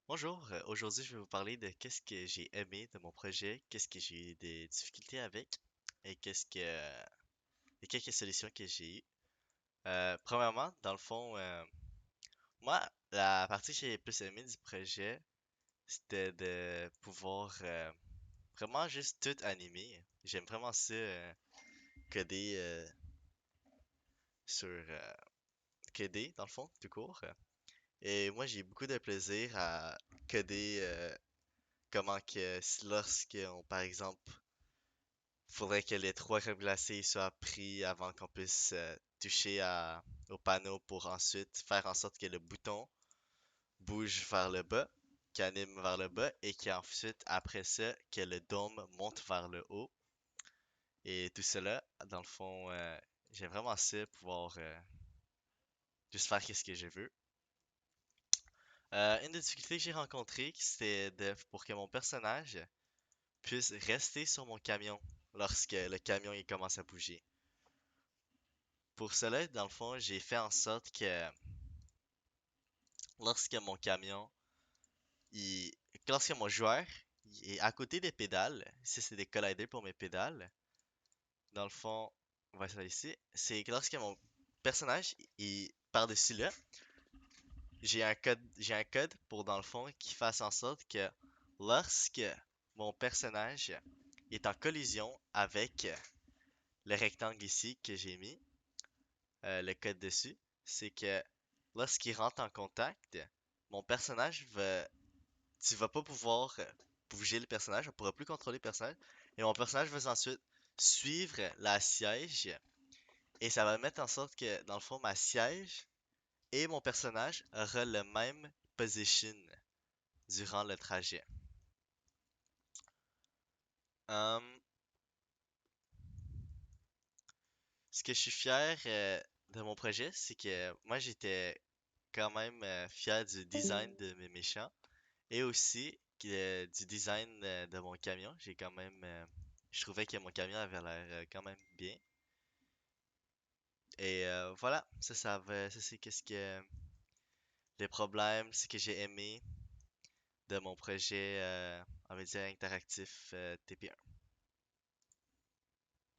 Bonjour, aujourd'hui je vais vous parler de qu'est-ce que j'ai aimé de mon projet, qu'est-ce que j'ai eu des difficultés avec et et quelques solutions que j'ai eues. Premièrement, dans le fond, moi, la partie que j'ai le plus aimé du projet, c'était de pouvoir vraiment juste tout animer. J'aime vraiment ça, coder coder dans le fond, tout court. Et moi, j'ai beaucoup de plaisir à coder comment que lorsque par exemple, faudrait que les trois crèmes glacées soient pris avant qu'on puisse toucher au panneau pour ensuite faire en sorte que le bouton bouge vers le bas, qu'il anime vers le bas et qu'ensuite, après ça, que le dôme monte vers le haut. Et tout cela, dans le fond, j'aime vraiment ça, pouvoir juste faire ce que je veux. Une des difficultés que j'ai rencontrées, c'était pour que mon personnage puisse rester sur mon camion lorsque le camion il commence à bouger. Pour cela, dans le fond, j'ai fait en sorte que lorsque mon camion, il, lorsque mon joueur il est à côté des pédales, si c'est des colliders pour mes pédales, dans le fond, on va ça ici, c'est que lorsque mon personnage est par-dessus là, j'ai un code pour dans le fond qui fasse en sorte que lorsque mon personnage est en collision avec le rectangle ici que j'ai mis, le code dessus, c'est que lorsqu'il rentre en contact, mon personnage va. Tu vas pas pouvoir bouger le personnage, on pourra plus contrôler le personnage. Et mon personnage va ensuite suivre la siège. Et ça va mettre en sorte que, dans le fond, ma siège et mon personnage aura le même position durant le trajet. Hum, ce que je suis fier de mon projet, c'est que moi j'étais quand même fier du design de mes méchants. Et aussi du design de mon camion. J'ai quand même. Je trouvais que mon camion avait l'air quand même bien. Et voilà, ça c'est qu'est-ce que. Les problèmes, ce que j'ai aimé de mon projet, on va dire, interactif TP1.